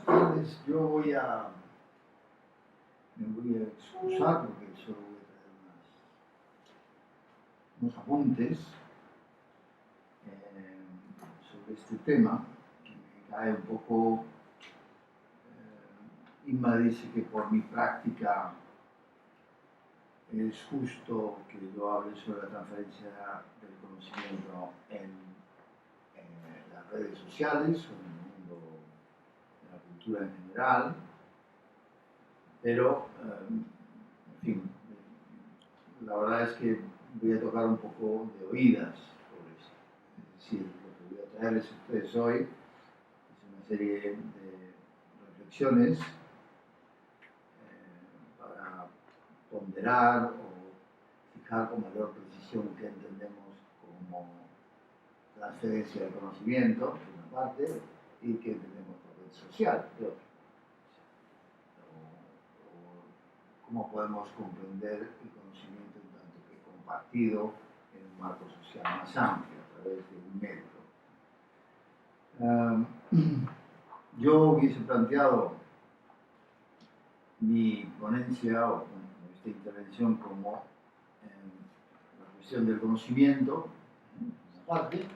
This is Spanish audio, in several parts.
buenas tardes. Me voy a excusar porque solo voy a traer unos apuntes sobre este tema que me cae un poco y me dice que por mi práctica es justo que yo hable sobre la transferencia del conocimiento en las redes sociales o en el mundo de la cultura en general, pero, en fin, la verdad es que voy a tocar un poco de oídas sobre esto. Es decir, lo que voy a traerles a ustedes hoy es una serie de reflexiones para ponderar o fijar con mayor precisión qué entendemos como transferencia de conocimiento, por una parte, y qué entendemos por red social, de otra. O cómo podemos comprender el conocimiento en tanto que compartido en un marco social más amplio, a través de un medio. Yo hubiese planteado mi ponencia o esta intervención como la cuestión del conocimiento, una parte,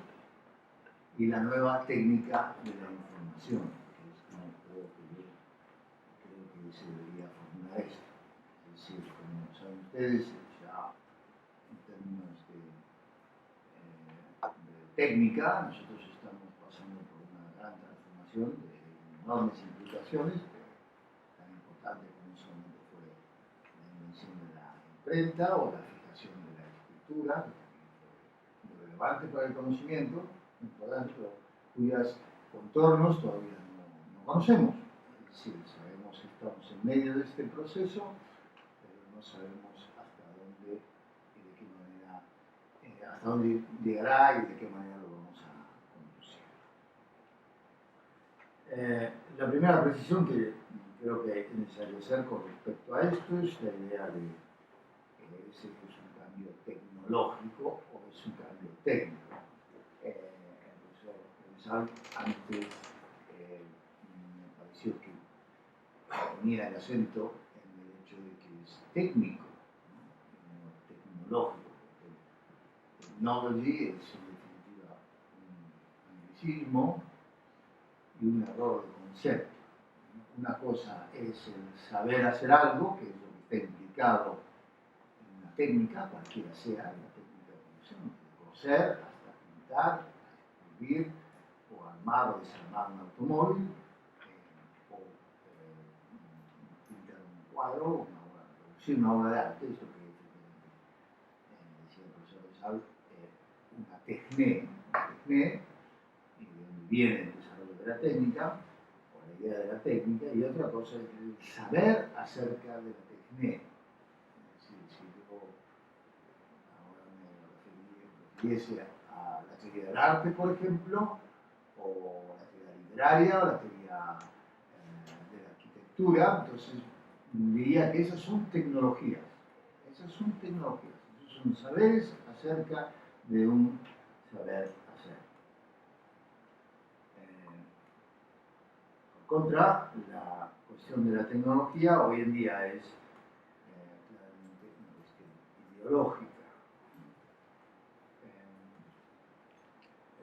y la nueva técnica de la información, que es como creo que se debería formular esto. Es decir, como saben ustedes, ya en términos de técnica, nosotros estamos pasando por una gran transformación de enormes implicaciones, tan importante como solamente fue la invención de la imprenta o la fijación de la escritura, que también fue muy relevante para el conocimiento, importante, pero cuyas contornos todavía no conocemos. Es decir, sabemos que estamos en medio de este proceso, pero no sabemos hasta dónde y de qué manera, hasta dónde llegará y de qué manera lo vamos a conducir. La primera precisión que creo que es necesario hacer con respecto a esto es la idea de que ese es un cambio tecnológico o es un cambio técnico. Antes me pareció que ponía el acento en el hecho de que es técnico, no tecnológico. Technology es en definitiva un anglicismo y un error de concepto. Una cosa es el saber hacer algo, que es lo que está implicado en una técnica, cualquiera sea la técnica de producción, de coser, hasta pintar, hasta escribir, o armar o desarmar un automóvil, o pintar un cuadro, producir una obra de arte, eso que decía el profesor de Sal, una techné, y de donde viene el desarrollo de la técnica, o la idea de la técnica, y otra cosa es el saber acerca de la techné. Es decir, si yo ahora me refiriese a la teoría del arte, por ejemplo, o la teoría literaria, o la teoría de la arquitectura, entonces diría que esas son tecnologías. Esas son tecnologías, esos son saberes acerca de un saber hacer. Por contra, la cuestión de la tecnología hoy en día es claramente una cuestión ideológica.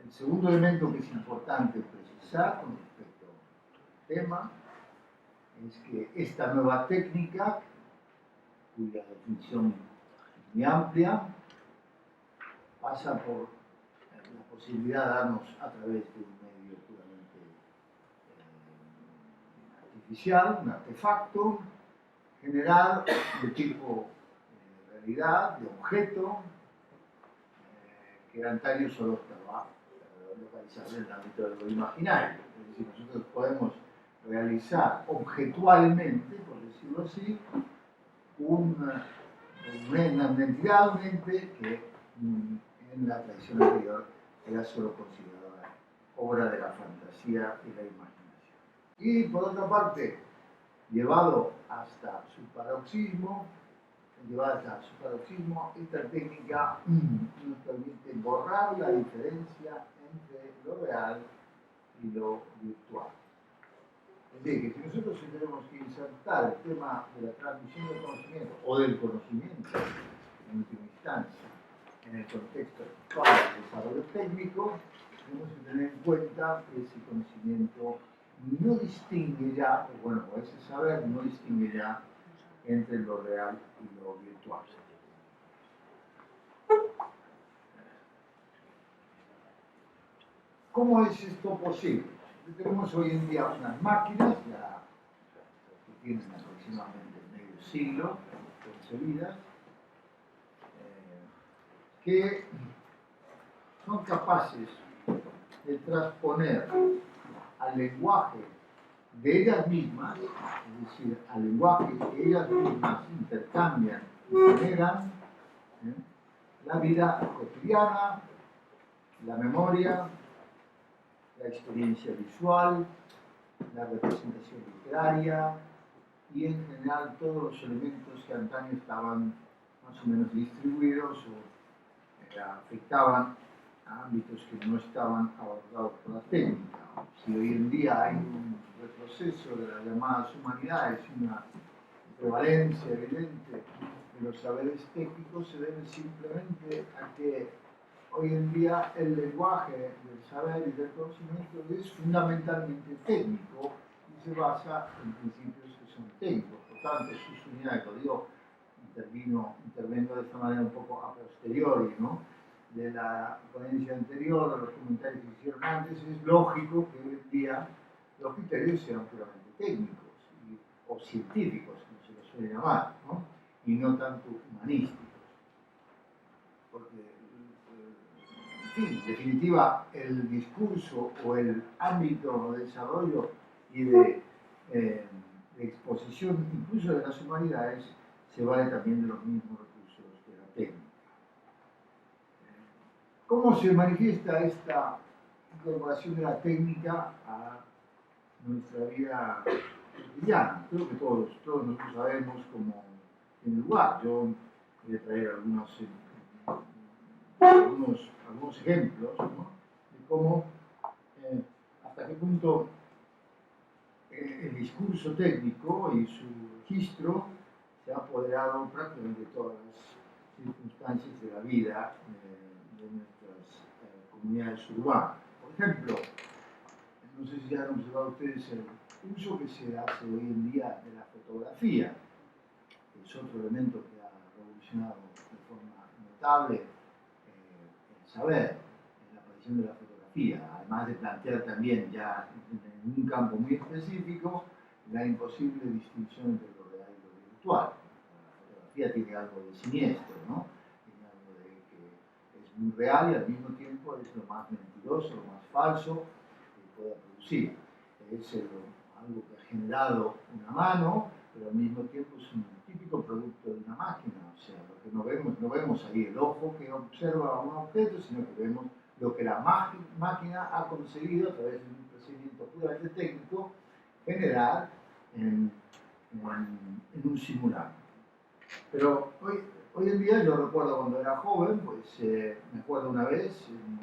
El segundo elemento que es importante precisar con respecto al tema es que esta nueva técnica, cuya definición es muy amplia, pasa por la posibilidad de darnos a través de un medio puramente artificial, un artefacto, general de tipo realidad, de objeto, que antaño solo estaba localizado en el ámbito de lo imaginario. Es decir, nosotros podemos realizar objetualmente, por decirlo así, una entidad, un ente que en la tradición anterior era solo considerada obra de la fantasía y la imaginación. Y por otra parte, llevado hasta su paroxismo, esta técnica nos permite borrar la diferencia entre lo real y lo virtual. Es decir, que si nosotros tenemos que insertar el tema de la transmisión del conocimiento o del conocimiento, en última instancia, en el contexto actual del desarrollo técnico, tenemos que tener en cuenta que ese conocimiento no distingue ya, o bueno, o ese saber no distingue ya entre lo real y lo virtual. ¿Cómo es esto posible? Tenemos hoy en día unas máquinas ya que tienen aproximadamente medio siglo concebidas, que son capaces de transponer al lenguaje de ellas mismas, es decir, al lenguaje que ellas mismas intercambian y generan, la vida cotidiana, la memoria, la experiencia visual, la representación literaria y en general todos los elementos que antaño estaban más o menos distribuidos o afectaban a ámbitos que no estaban abordados por la técnica. Si hoy en día hay un retroceso de las llamadas humanidades y una prevalencia evidente de los saberes técnicos, se debe simplemente a que hoy en día el lenguaje del saber y del conocimiento es fundamentalmente técnico y se basa en principios que son técnicos. Por tanto, sus unidades, lo digo, intervengo de esta manera un poco a posteriori, ¿no? De la ponencia anterior, de los comentarios que se hicieron antes, es lógico que hoy en día los criterios sean puramente técnicos o científicos, como se los suele llamar, ¿no? Y no tanto humanísticos. Porque, en fin, en definitiva, el discurso o el ámbito de desarrollo y de exposición, incluso de las humanidades, se vale también de los mismos recursos de la técnica. ¿Cómo se manifiesta esta incorporación de la técnica a nuestra vida cotidiana? Creo que todos nosotros sabemos cómo tiene lugar. Yo voy a traer algunos ejemplos, ¿no? De cómo, hasta qué punto el discurso técnico y su registro se ha apoderado prácticamente de todas las circunstancias de la vida de nuestras comunidades urbanas. Por ejemplo, no sé si ya han observado ustedes el uso que se hace hoy en día de la fotografía, que es otro elemento que ha revolucionado de forma notable el saber, en la aparición de la fotografía, además de plantear también ya en un campo muy específico la imposible distinción entre lo real y lo virtual. La fotografía tiene algo de siniestro, ¿no? Tiene algo de que es muy real y al mismo tiempo es lo más mentiroso, lo más falso que pueda producir. Es algo que ha generado una mano, pero al mismo tiempo es un típico producto de una máquina. O sea, lo que no vemos ahí el ojo que observa un objeto, sino que vemos lo que la máquina ha conseguido a través de un procedimiento puramente técnico generar en un simulacro. Pero hoy en día, yo recuerdo cuando era joven, pues me acuerdo una vez en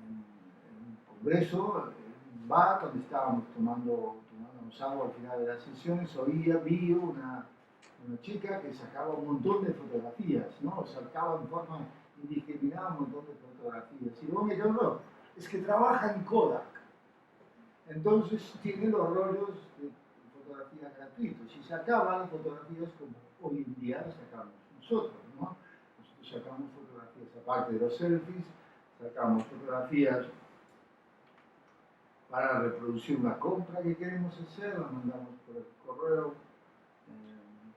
un congreso, en un bar donde estábamos tomándonos agua al final de las sesiones, vi una chica que sacaba un montón de fotografías, ¿no? Sacaba en forma indiscriminada un montón de fotografías. Y luego me dijeron, no, es que trabaja en Kodak. Entonces tiene los rollos de fotografía gratuitos y sacaba las fotografías como hoy en día las sacamos nosotros, ¿no? Nosotros sacamos fotografías, aparte de los selfies, sacamos fotografías para reproducir una compra que queremos hacer, la mandamos por el correo,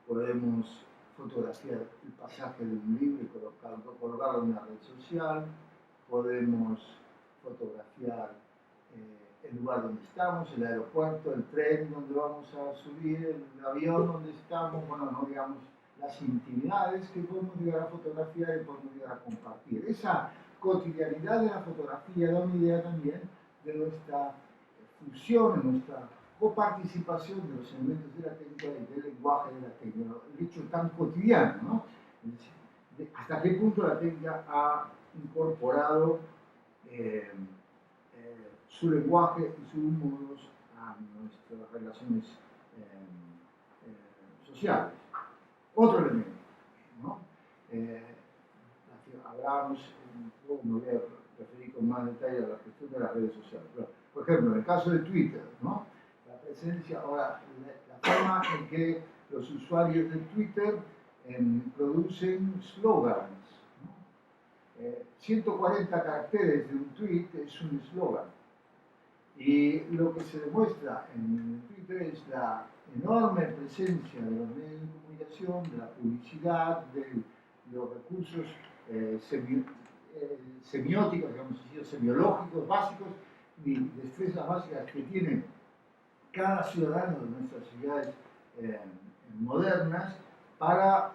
podemos fotografiar el pasaje de un libro y colocarlo en una red social, podemos fotografiar el lugar donde estamos, el aeropuerto, el tren donde vamos a subir, el avión donde estamos, bueno, no digamos las intimidades que podemos llegar a fotografiar y podemos llegar a compartir. Esa cotidianidad de la fotografía da una idea también de nuestra función, de nuestra coparticipación de los elementos de la técnica y del lenguaje de la técnica, el hecho tan cotidiano, ¿no? Hasta qué punto la técnica ha incorporado su lenguaje y sus modos relaciones sociales. Otro elemento, ¿no? Hablábamos, luego me voy a referir con más detalle a la cuestión de las redes sociales. Pero, por ejemplo, en el caso de Twitter, ¿no? La presencia, ahora, la forma en que los usuarios de Twitter producen slogans, ¿no? 140 caracteres de un tweet es un slogan. Y lo que se demuestra en Twitter es la enorme presencia de los medios de comunicación, de la publicidad, de los recursos semióticos, digamos así, semiológicos básicos y destrezas básicas que tiene cada ciudadano de nuestras ciudades modernas para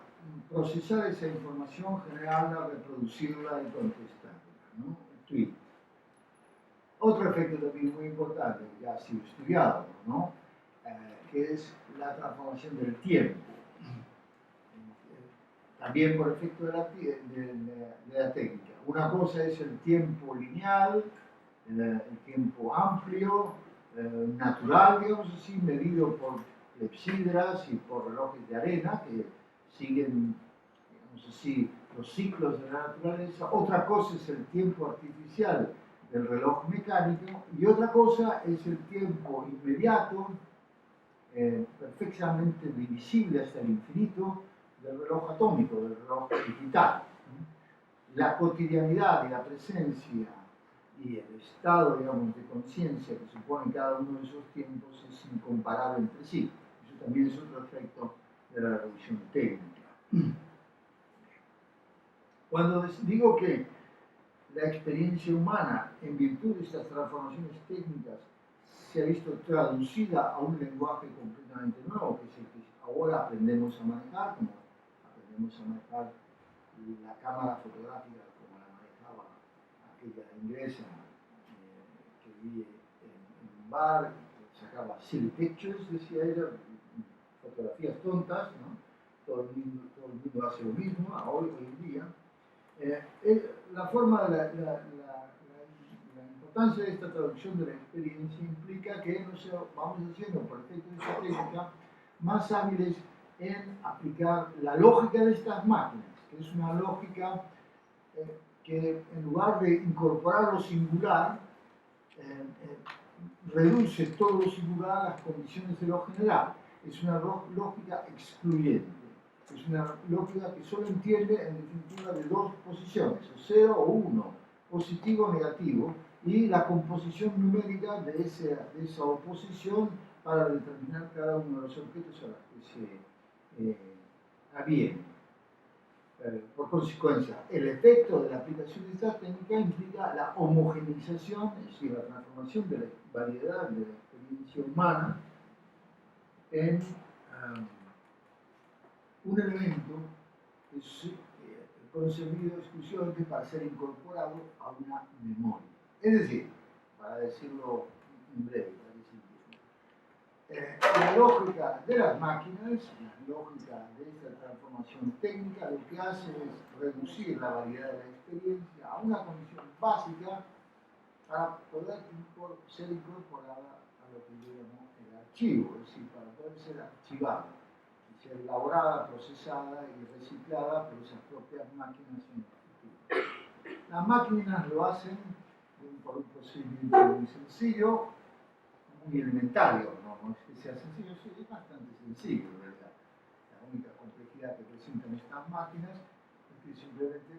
procesar esa información, generarla, reproducirla y contestarla, ¿no? Tweet. Otro efecto también muy importante, que ya ha sido estudiado, ¿no? Que es la transformación del tiempo. También por efecto de la técnica. Una cosa es el tiempo lineal, el tiempo amplio, natural, digamos así, medido por clepsidras y por relojes de arena que siguen, digamos así, los ciclos de la naturaleza. Otra cosa es el tiempo artificial del reloj mecánico y otra cosa es el tiempo inmediato, perfectamente divisible hasta el infinito, del reloj atómico, del reloj digital. La cotidianidad y la presencia y el estado, digamos, de conciencia que supone cada uno de esos tiempos es incomparable entre sí. Eso también es otro efecto de la revolución técnica. Cuando digo que la experiencia humana, en virtud de estas transformaciones técnicas, se ha visto traducida a un lenguaje completamente nuevo, que es el que ahora aprendemos a manejar, como aprendemos a manejar la cámara fotográfica como la manejaba aquella inglesa que vivía en un bar, sacaba silly pictures, decía ella, fotografías tontas, ¿no? Todo el mundo hace lo mismo, hoy en día. La forma de la importancia de esta traducción de la experiencia implica que nos vamos haciendo, por efecto de esta técnica, más hábiles en aplicar la lógica de estas máquinas, que es una lógica que en lugar de incorporar lo singular, reduce todo lo singular a las condiciones de lo general. Es una lógica excluyente. Es una lógica que solo entiende, en definitiva, de dos posiciones, o 0 o 1, positivo o negativo, y la composición numérica de esa oposición para determinar cada uno de los objetos a los que se aviene. Por consecuencia, el efecto de la aplicación de esta técnica implica la homogeneización, es decir, la transformación de la variedad de la experiencia humana en un elemento que es concebido exclusivamente para ser incorporado a una memoria. Es decir, para decirlo en breve, la lógica de las máquinas, la lógica de esta transformación técnica, lo que hace es reducir la variedad de la experiencia a una condición básica para poder ser incorporada a lo que yo llamo el archivo, es decir, para poder ser archivada, ser elaborada, procesada y reciclada por esas propias máquinas en el futuro. Las máquinas lo hacen por un procedimiento muy sencillo, muy elementario, no es que sea sencillo, sí, es bastante sencillo, ¿verdad? La única complejidad que presentan estas máquinas es que simplemente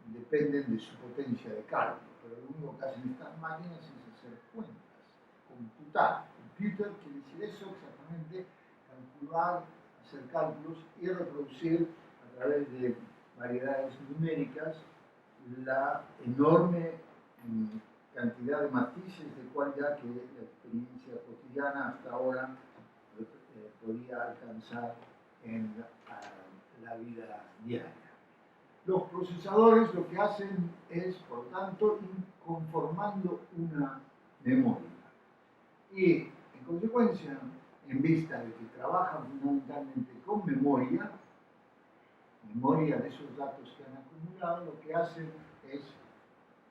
dependen de su potencia de cálculo, pero lo único que hacen estas máquinas es hacer cuentas, computar. Computer quiere decir eso exactamente, calcular, hacer cálculos y reproducir a través de variedades numéricas la enorme cantidad de matices de cualidad que la experiencia cotidiana hasta ahora podía alcanzar en la vida diaria. Los procesadores lo que hacen es, por lo tanto, ir conformando una memoria. Y, en consecuencia, en vista de que trabajan fundamentalmente con memoria de esos datos que han acumulado, lo que hacen es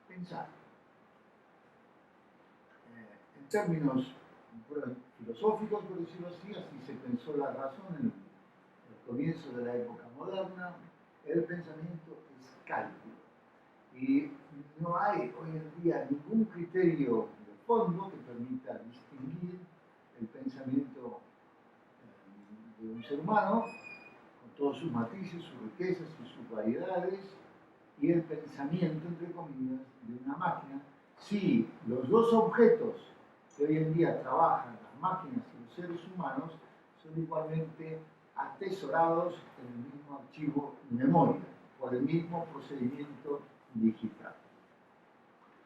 pensar. en términos filosóficos, por decirlo así se pensó la razón en el comienzo de la época moderna. El pensamiento es cálculo. Y no hay hoy en día ningún criterio de fondo que permita distinguir el pensamiento de un ser humano, con todos sus matices, sus riquezas y sus variedades, y el pensamiento, entre comillas, de una máquina, si los dos objetos que hoy en día trabajan, las máquinas y los seres humanos, son igualmente atesorados en el mismo archivo de memoria, por el mismo procedimiento digital.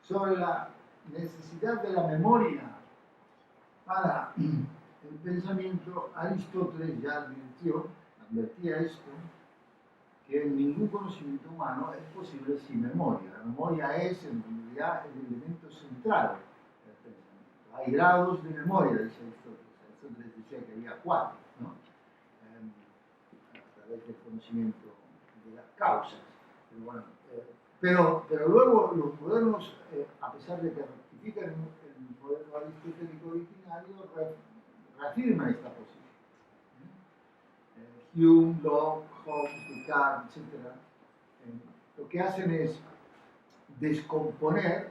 Sobre la necesidad de la memoria para el pensamiento, Aristóteles ya advertía esto, que ningún conocimiento humano es posible sin memoria. La memoria es en realidad el elemento central del pensamiento. Hay grados de memoria, dice Aristóteles. Aristóteles decía que había 4, ¿no? A través del conocimiento de las causas. Pero bueno, pero luego los modernos, a pesar de que rectifican el modelo aristotélico originario, reafirman esta posición. Hume, Locke, Hobbes, Descartes, etc. Lo que hacen es descomponer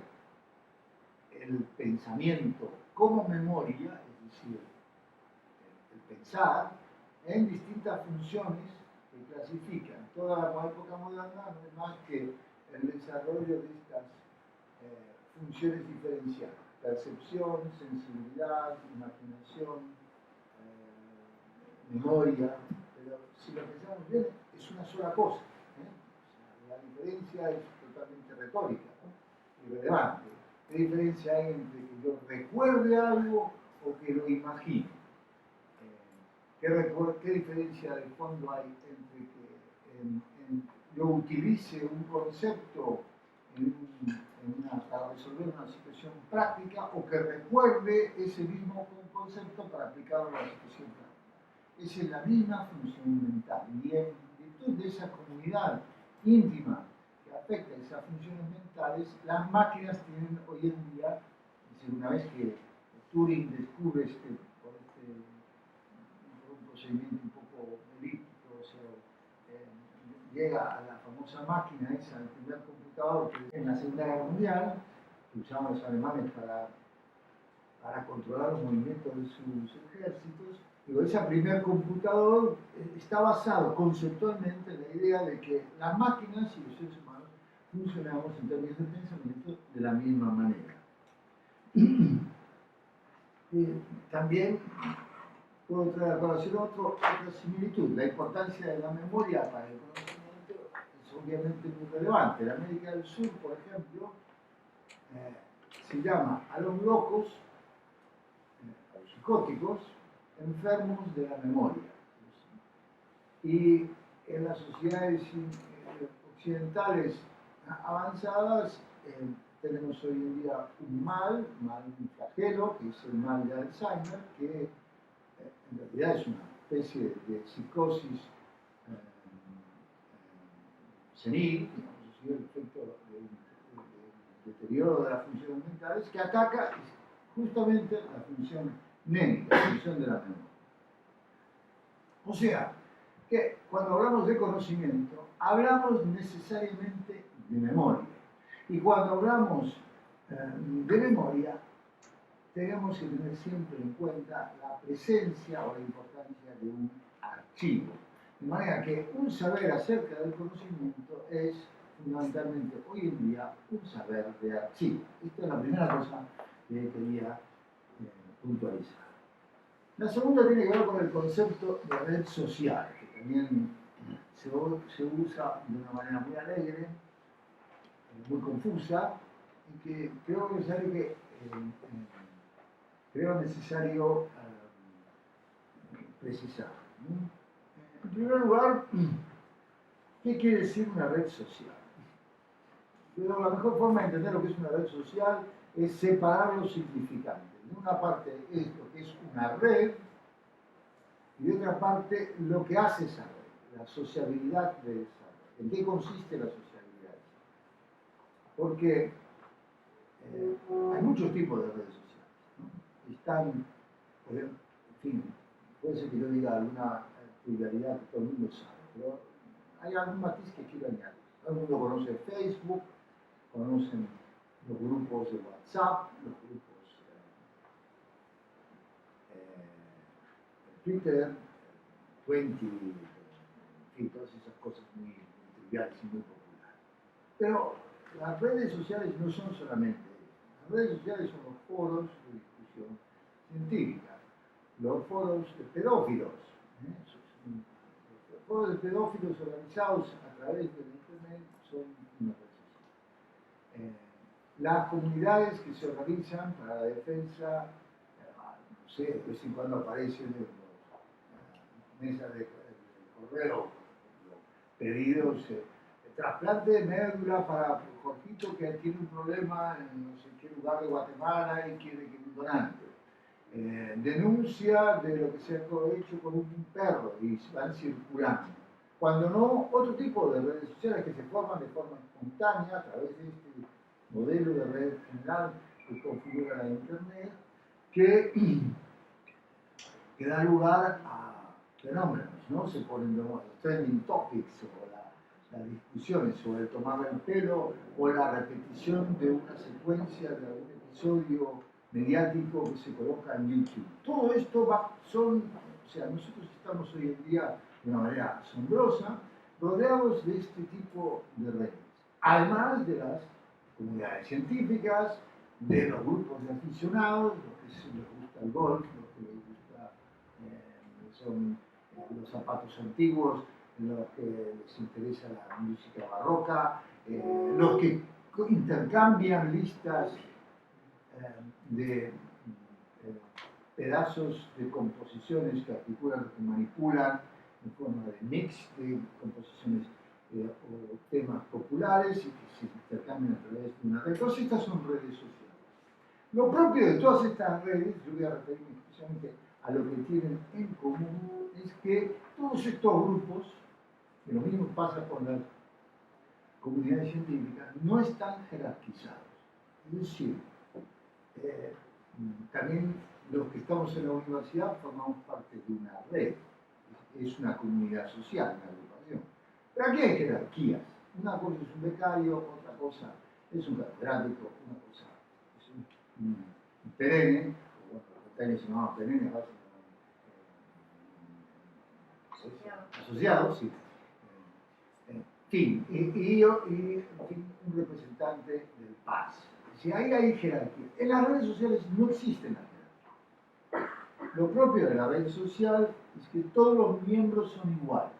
el pensamiento como memoria, es decir, el pensar, en distintas funciones que clasifican. Toda la época moderna no es más que el desarrollo de estas funciones diferenciadas: percepción, sensibilidad, imaginación, memoria. Pero si lo pensamos bien, es una sola cosa. O sea, la diferencia es totalmente retórica, ¿no? Irrelevante. ¿Qué diferencia hay entre que yo recuerde algo o que lo imagine? ¿Qué diferencia de fondo hay entre que yo utilice un concepto para resolver una situación práctica o que recuerde ese mismo concepto para aplicarlo a la situación práctica? Esa es la misma función mental. Y en virtud de esa comunidad íntima que afecta a esas funciones mentales, las máquinas tienen hoy en día, una vez que Turing descubre por un procedimiento un poco elíptico, llega a la famosa máquina esa, el primer computador que en la Segunda Guerra Mundial, que usaban los alemanes para controlar los movimientos de sus ejércitos. Digo, ese primer computador está basado conceptualmente en la idea de que las máquinas y los seres humanos funcionamos en términos de pensamiento de la misma manera. También puedo traer a colación otra similitud. La importancia de la memoria para el conocimiento es obviamente muy relevante. En América del Sur, por ejemplo, se llama a los locos, a los psicóticos, enfermos de la memoria. Y en las sociedades occidentales avanzadas tenemos hoy en día un mal, un flagelo, que es el mal de Alzheimer, que en realidad es una especie de psicosis senil, digamos así, el efecto del deterioro de las funciones mentales, que ataca justamente la función mnémica, la función de la memoria. O sea, que cuando hablamos de conocimiento, hablamos necesariamente de memoria. Y cuando hablamos de memoria, tenemos que tener siempre en cuenta la presencia o la importancia de un archivo. De manera que un saber acerca del conocimiento es fundamentalmente hoy en día un saber de archivo. Esta es la primera cosa que quería puntualizar. La segunda tiene que ver con el concepto de red social, que también se usa de una manera muy alegre, muy confusa, y que creo necesario precisar. En primer lugar, ¿qué quiere decir una red social? Pero la mejor forma de entender lo que es una red social es separar los significantes. De una parte es lo que es una red, y de otra parte lo que hace esa red, la sociabilidad de esa red. ¿En qué consiste la sociabilidad? Porque hay muchos tipos de redes sociales, ¿no? tan, en fin, puede ser que yo diga alguna trivialidad que todo el mundo sabe, pero hay algún matiz que quiero añadir. Todo el mundo conoce Facebook, conocen los grupos de WhatsApp, los grupos de Twitter, 20, en fin, todas esas cosas muy triviales y muy populares. Pero las redes sociales no son solamente eso. Las redes sociales son los foros de discusión científica, los foros de pedófilos. Los foros de pedófilos organizados a través de Internet son una red social. Las comunidades que se organizan para la defensa, no sé, de vez en cuando aparecen en las mesas de correo pedidos de trasplante de médula para Jorgito que tiene un problema en no sé qué lugar de Guatemala y quiere que un donante. Denuncia de lo que se ha hecho con un perro y van circulando. Cuando no, otro tipo de redes sociales que se forman de forma espontánea a través de este modelo de red general que configura la Internet, que da lugar a fenómenos, ¿no? Se ponen los trending topics o las discusiones sobre el tomar el pelo o la repetición de una secuencia de algún episodio mediático que se coloca en YouTube. Todo esto o sea, nosotros estamos hoy en día de una manera asombrosa rodeados de este tipo de redes. Además de las comunidades científicas, de los grupos de aficionados, los que les gusta el golf, los que les gusta son los zapatos antiguos, los que les interesa la música barroca, los que intercambian listas de pedazos de composiciones que articulan, que manipulan en forma de mix de composiciones o temas populares y que se intercambian a través de una red. Todas estas son redes sociales. Lo propio de todas estas redes, yo voy a referirme especialmente a lo que tienen en común, es que todos estos grupos, que lo mismo pasa con las comunidades científicas, no están jerarquizados. Es decir, también los que estamos en la universidad formamos parte de una red, es una comunidad social, una agrupación. Pero aquí hay jerarquías. Una cosa es un becario, otra cosa es un catedrático, una cosa es un perenne, o bueno, los becarios se llamaban perennes, ahora se llaman asociados, sí. En fin, un representante del PAS. Si ahí hay jerarquía. En las redes sociales no existen las jerarquías. Lo propio de la red social es que todos los miembros son iguales.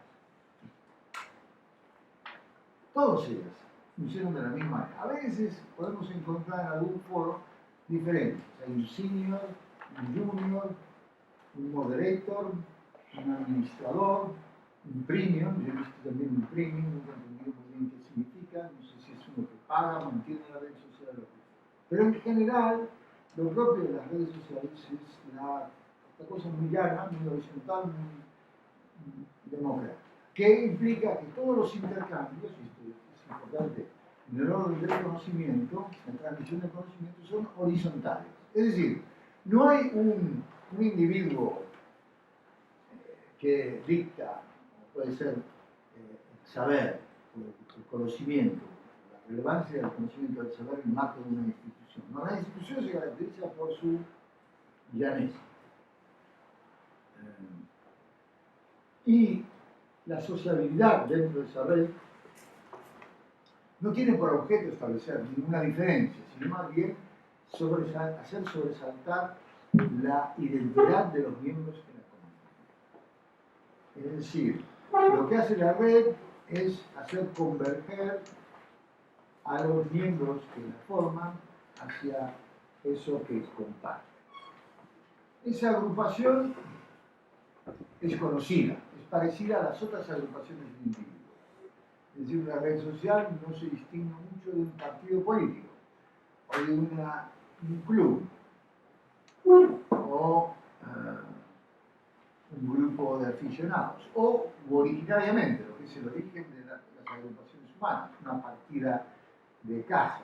Todos ellos funcionan de la misma manera. A veces podemos encontrar en algún foro diferentes. Hay un senior, un junior, un moderator, un administrador, un premium. Yo he visto también un premium, nunca he entendido muy bien qué significa. No sé si es uno que paga, mantiene la red social o lo que sea. Pero en general, lo propio de las redes sociales es esta cosa muy llana, muy horizontal, muy democrática, que implica que todos los intercambios, y esto es importante, en el orden del conocimiento, la transmisión del conocimiento, son horizontales. Es decir, no hay un individuo que dicta, puede ser saber, el conocimiento, la relevancia del conocimiento del saber en el marco de una institución. No, la institución se caracteriza por su llaneza. Y la sociabilidad dentro de esa red no tiene por objeto establecer ninguna diferencia, sino más bien hacer sobresaltar la identidad de los miembros de la comunidad. Es decir, lo que hace la red es hacer converger a los miembros que la forman hacia eso que comparten. Esa agrupación es conocida, es parecida a las otras agrupaciones de individuos. Es decir, una red social no se distingue mucho de un partido político, o de un club, o un grupo de aficionados, o originariamente, lo que es el origen de las agrupaciones humanas, una partida de caza,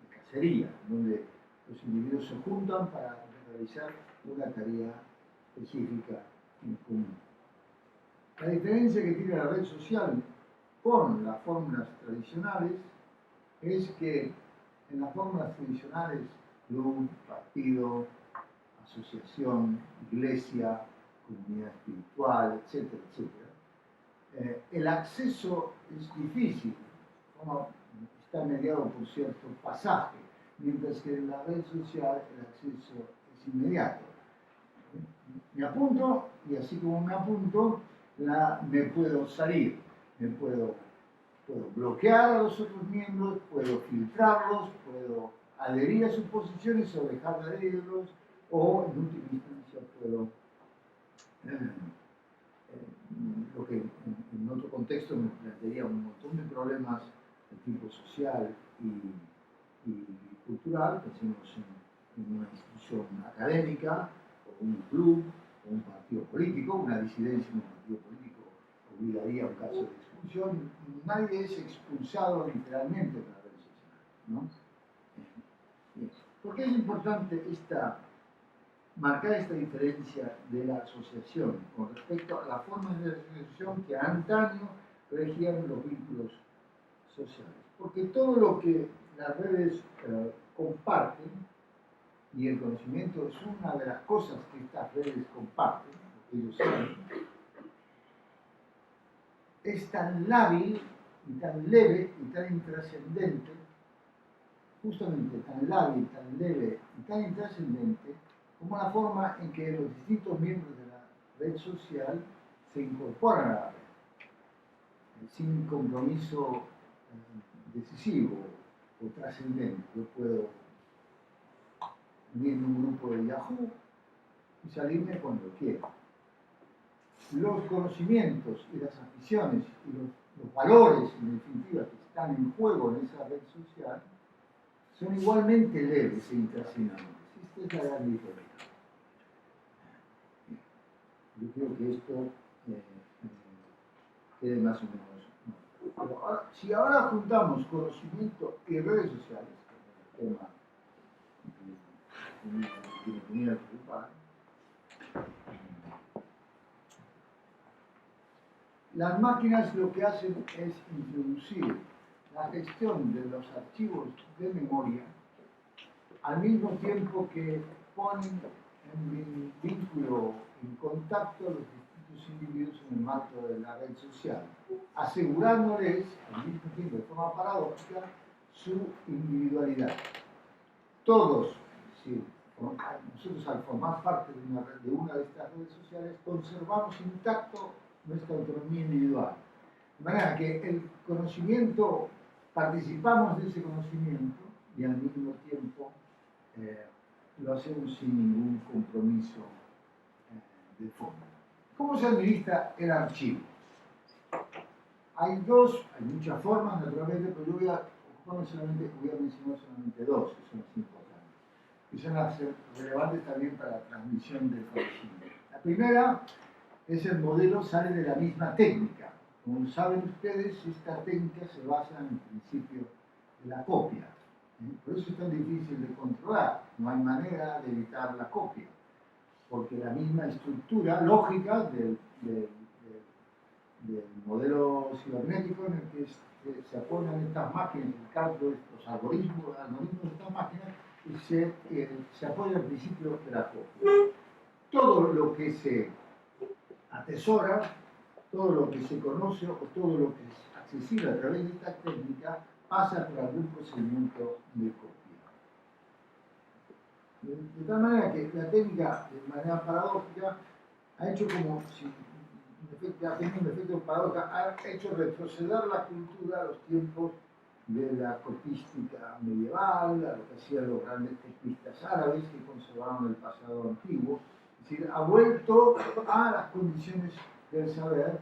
de cacería, donde los individuos se juntan para realizar una tarea específica en común. La diferencia que tiene la red social con las fórmulas tradicionales es que en las fórmulas tradicionales, club, partido, asociación, iglesia, comunidad espiritual, etcétera, etcétera, el acceso es difícil, como está mediado por cierto pasaje, mientras que en la red social el acceso es inmediato. Me apunto y así como me apunto, me puedo salir, puedo bloquear a los otros miembros, puedo filtrarlos, puedo adherir a sus posiciones o dejar de adherirlos, o en última instancia puedo, lo que en otro contexto me plantearía un montón de problemas de tipo social y cultural, pensemos en una institución académica, o un club, o un partido político, una disidencia en un partido político obligaría a un caso de expulsión. Nadie es expulsado literalmente de la red social, ¿no? ¿Por qué es importante marcar esta diferencia de la asociación con respecto a las formas de asociación que antaño regían los vínculos sociales? Porque todo lo que las redes comparten, y el conocimiento es una de las cosas que estas redes comparten, porque ellos saben, es tan lábil y tan leve y tan intrascendente, justamente tan lábil, tan leve y tan intrascendente, como la forma en que los distintos miembros de la red social se incorporan a la red, sin compromiso decisivo o trascendente. Yo puedo unirme a un grupo de Yahoo y salirme cuando quiera. Los conocimientos y las aficiones y los valores, en definitiva, que están en juego en esa red social, son igualmente leves e intrascendentes. Esta es la gran diferencia. Yo creo que esto quede más o menos. Pero ahora, si ahora juntamos conocimiento y redes sociales, que es el tema que me tenía que ocupar, las máquinas lo que hacen es introducir la gestión de los archivos de memoria al mismo tiempo que ponen en vínculo, en contacto a los distintos individuos en el marco de la red social, asegurándoles al mismo tiempo, de forma paradójica, su individualidad. Todos, es decir, nosotros al formar parte de una de estas redes sociales, conservamos intacto nuestra autonomía individual. De manera que el conocimiento, participamos de ese conocimiento y al mismo tiempo lo hacemos sin ningún compromiso de fondo. ¿Cómo se administra el archivo? Hay muchas formas naturalmente, pero yo voy a mencionar solamente dos que son las importantes, que son las relevantes también para la transmisión del conocimiento. La primera es el modelo, sale de la misma técnica. Como saben ustedes, esta técnica se basa en el principio de la copia. Por eso es tan difícil de controlar. No hay manera de evitar la copia, porque la misma estructura lógica del modelo cibernético en el que se apoyan estas máquinas, el cálculo de los algoritmos de estas máquinas, y se apoya al principio de la copia. Todo lo que se atesora, todo lo que se conoce o todo lo que es accesible a través de esta técnica pasa por algún procedimiento de copia. De tal manera que la técnica, de manera paradójica, ha hecho como si, ha tenido un efecto paradójico, ha hecho retroceder la cultura a los tiempos de la copística medieval, a lo que hacían los grandes copistas árabes que conservaron el pasado antiguo. Es decir, ha vuelto a las condiciones del saber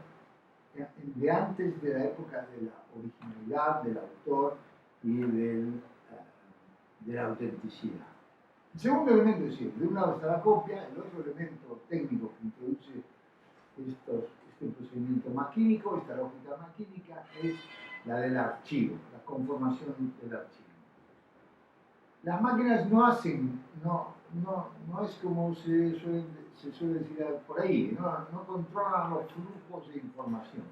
de antes de la época de la originalidad del autor y de la autenticidad. El segundo elemento es decir, de un lado está la copia, el otro elemento técnico que introduce este procedimiento maquínico, esta lógica maquínica, es la del archivo, la conformación del archivo. las máquinas no hacen, no es como se suele decir por ahí, no controlan los flujos de información.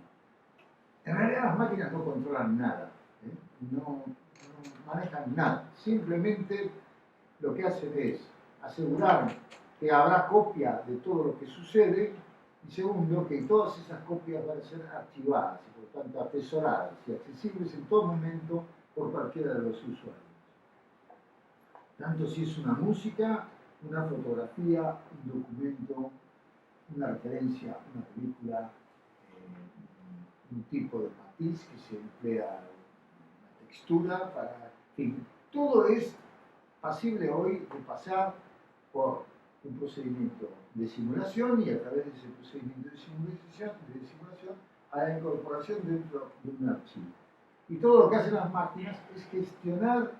En realidad las máquinas no controlan nada, ¿eh? No manejan nada, simplemente lo que hacen es asegurar que habrá copia de todo lo que sucede y segundo, que todas esas copias van a ser archivadas y por tanto atesoradas y accesibles en todo momento por cualquiera de los usuarios. Tanto si es una música, una fotografía, un documento, una referencia, una película, un tipo de matiz que se emplea, una textura, en fin, todo es pasible hoy de pasar por un procedimiento de simulación y a través de ese procedimiento de simulación a la incorporación dentro de un archivo. Y todo lo que hacen las máquinas es gestionar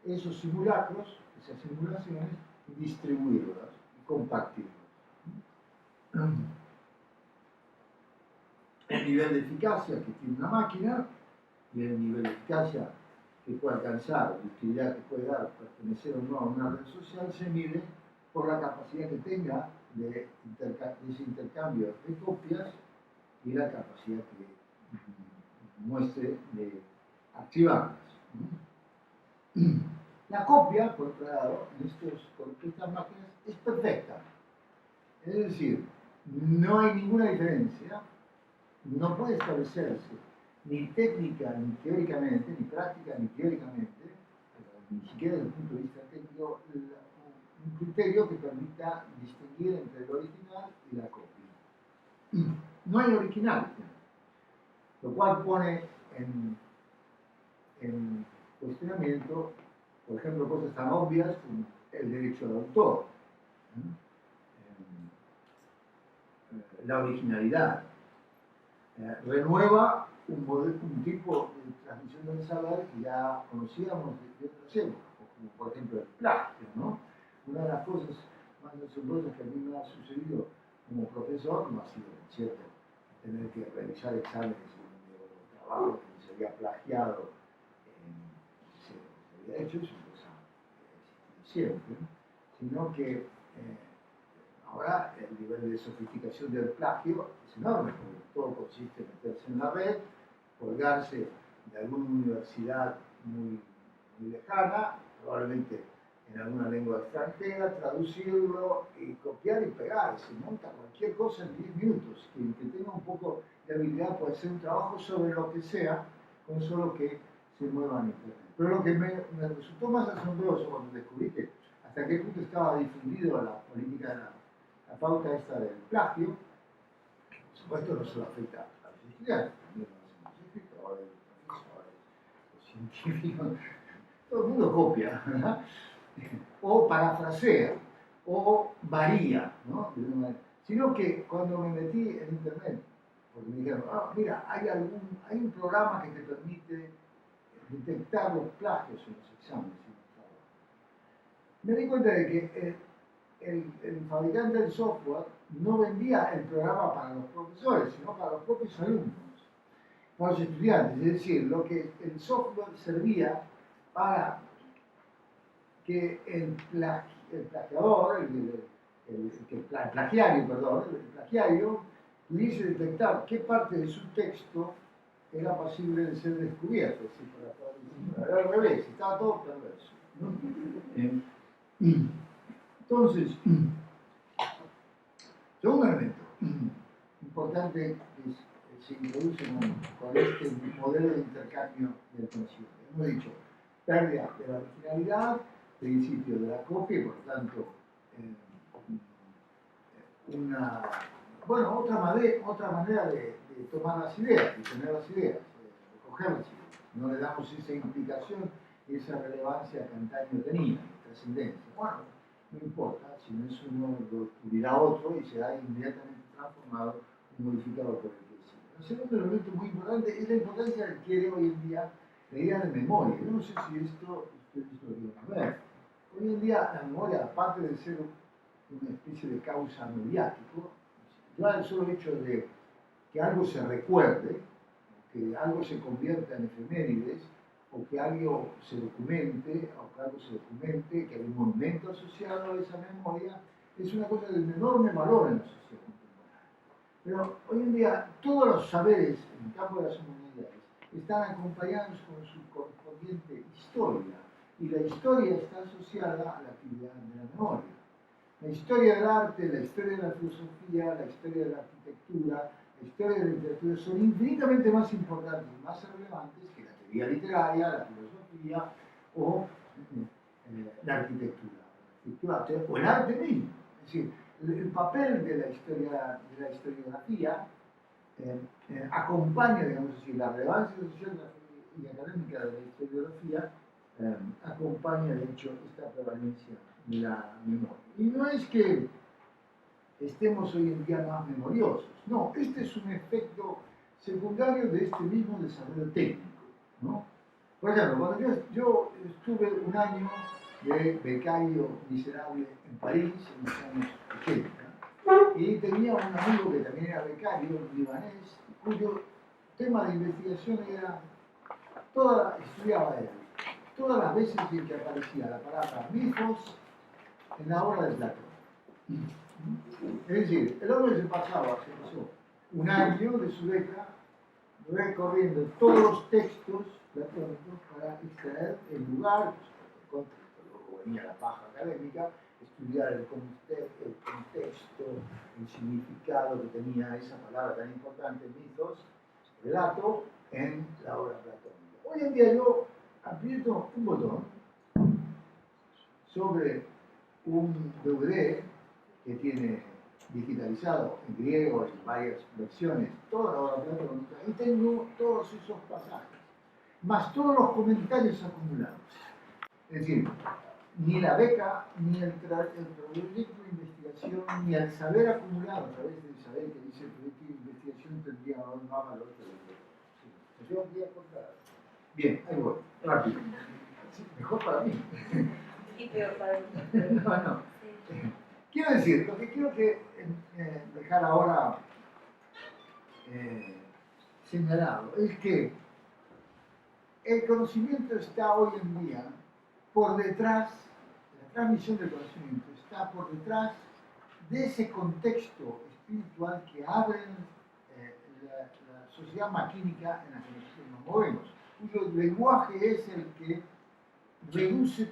esos simulacros, esas simulaciones, y distribuirlas y compartirlas. El nivel de eficacia que tiene una máquina y el nivel de eficacia que puede alcanzar, la utilidad que puede dar pertenecer o no a una red social, se mide por la capacidad que tenga de ese intercambio de copias y la capacidad que muestre de archivarlas. La copia, por otro lado, con estas máquinas es perfecta. Es decir, no hay ninguna diferencia, no puede establecerse ni técnica, ni teóricamente, ni práctica, ni teóricamente, ni siquiera desde el punto de vista técnico, un criterio que permita distinguir entre el original y la copia. No hay original, lo cual pone en cuestionamiento, por ejemplo, cosas tan obvias como el derecho al autor, la originalidad. Renueva un tipo de transmisión del saber que ya conocíamos de otras épocas, como por ejemplo el plagio, ¿no? Una de las cosas más asombrosas que a mí me ha sucedido como profesor no ha sido, ¿cierto?, tener que realizar exámenes de trabajo que se había plagiado, se había hecho, es una cosa que existe siempre, ¿no? Sino que ahora el nivel de sofisticación del plagio es enorme, porque todo consiste en meterse en la red, colgarse de alguna universidad muy lejana, probablemente en alguna lengua extranjera, traducirlo y copiar y pegar. Se monta cualquier cosa en 10 minutos. Quien que tenga un poco de habilidad puede hacer un trabajo sobre lo que sea, con solo que se mueva en Internet. Pero lo que me resultó más asombroso cuando descubrí que hasta qué punto estaba difundido la política de la pauta esta del plagio, que por supuesto no solo afecta a los estudiantes, también a los científicos, los científicos, todo el mundo copia, ¿verdad? O parafrasea, o varía, ¿no? Sino que cuando me metí en internet, porque me dijeron, mira, hay un programa que te permite detectar los plagios en los exámenes. Me di cuenta de que el fabricante del software no vendía el programa para los profesores, sino para los propios alumnos, para los estudiantes. Es decir, lo que el software servía para que el plagiador, el plagiario, pudiese detectar qué parte de su texto era posible de ser descubierto. Es decir, era al revés, estaba todo perverso, ¿no? Entonces, segundo elemento importante que se introduce con este modelo de intercambio del conocimiento. Hemos dicho, pérdida de la originalidad, principio de la copia y por lo tanto otra manera de tomar las ideas, de tener las ideas, de coger las ideas. No le damos esa implicación y esa relevancia que antaño tenía, trascendencia. Bueno, no importa, si no es uno, lo descubrirá otro y será inmediatamente transformado y modificado por el que sigue. El segundo elemento muy importante es la importancia que adquiere hoy en día la idea de memoria. Yo no sé si esto ustedes lo quieren ver. Hoy en día la memoria, aparte de ser una especie de causa mediático, ya el solo hecho de que algo se recuerde, que algo se convierta en efemérides, o que algo se documente, que hay un monumento asociado a esa memoria, es una cosa de un enorme valor en la sociedad contemporánea. Pero hoy en día todos los saberes en el campo de las humanidades están acompañados con su correspondiente historia, y la historia está asociada a la actividad de la memoria. La historia del arte, la historia de la filosofía, la historia de la arquitectura, la historia de la literatura son infinitamente más importantes y más relevantes que la teoría literaria, la filosofía o la arquitectura, o el arte mismo. Es decir, el papel de la historiografía acompaña, digamos así, la relevancia social y académica de la historiografía, acompaña, de hecho, esta prevalencia de la memoria. Y no es que estemos hoy en día más memoriosos, no, este es un efecto secundario de este mismo desarrollo técnico, ¿no? Por ejemplo, cuando yo estuve un año de becario miserable en París, en los años 80, y tenía un amigo que también era becario, un libanés, cuyo tema de investigación era, estudiaba él, todas las veces en que aparecía la palabra mitos en la obra de Platón. Es decir, el hombre se pasó un año de su beca recorriendo todos los textos platónicos para extraer el lugar, pues, luego venía la paja académica, estudiar el contexto, el significado que tenía esa palabra tan importante, mitos, relato, en la obra platónica. Hoy en día yo aprieto un botón sobre un DVD que tiene digitalizado en griego en varias versiones toda la obra platónica y tengo todos esos pasajes, más todos los comentarios acumulados. Es decir, ni la beca, ni el proyecto de investigación, ni el saber acumulado a través del saber que dice el proyecto de investigación tendría más valor que el yo voy a contar. Bien, ahí voy, rápido. Sí, mejor para mí. Y peor para mí. No. Quiero decir, lo que quiero dejar ahora señalado es que el conocimiento está hoy en día por detrás, la transmisión del conocimiento está por detrás de ese contexto espiritual que abre la sociedad maquínica en la que nosotros nos movemos, cuyo lenguaje es el que reduce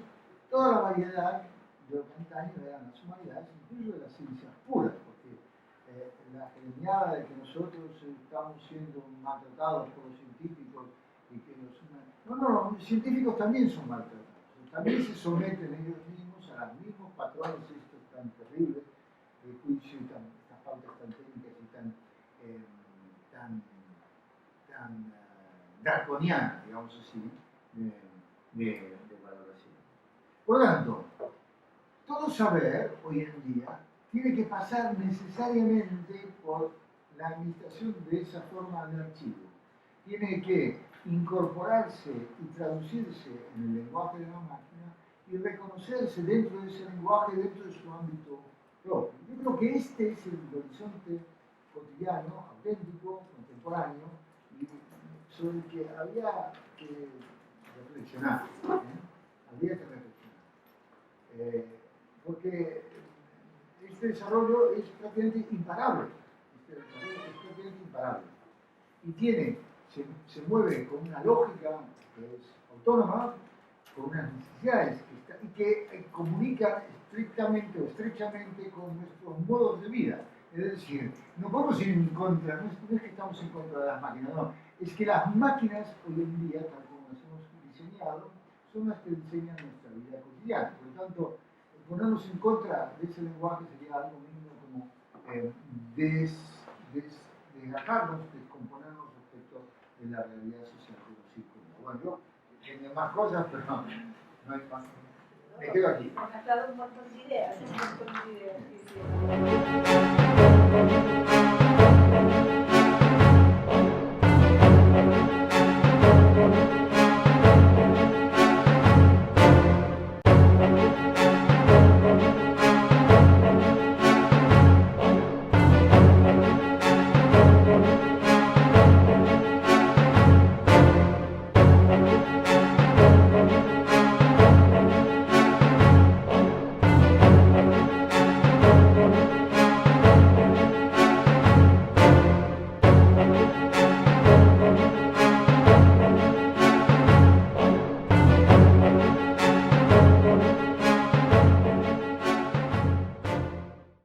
toda la variedad de lo que antaño eran las humanidades, incluso de las ciencias puras, porque la geniada de que nosotros estamos siendo maltratados por los científicos y que los científicos también son maltratados, también se someten ellos mismos a los mismos patrones estos tan terribles de juicio y estas pautas tan técnicas y tan draconianas, digamos así, de valoración. Por lo tanto, todo saber hoy en día tiene que pasar necesariamente por la administración de esa forma de archivo. Tiene que incorporarse y traducirse en el lenguaje de la máquina y reconocerse dentro de ese lenguaje, dentro de su ámbito propio. Yo creo que este es el horizonte cotidiano, auténtico, contemporáneo, y sobre el que había que reflexionar. Habría que reflexionar. Porque este desarrollo es prácticamente imparable. Y se mueve con una lógica que es autónoma, con unas necesidades y que comunica estrictamente o estrechamente con nuestros modos de vida. Es decir, no podemos ir en contra, no es que estamos en contra de las máquinas, no, es que las máquinas hoy en día, tal como las hemos diseñado, son las que diseñan nuestra vida cotidiana. Por lo tanto, ponernos en contra de ese lenguaje sería algo mínimo como desgajarnos, descomponernos respecto de la realidad social que nos circunda. Bueno, yo tengo más cosas, pero no hay más. Me quedo aquí. Has dado un montón de ideas, un montón de ideas.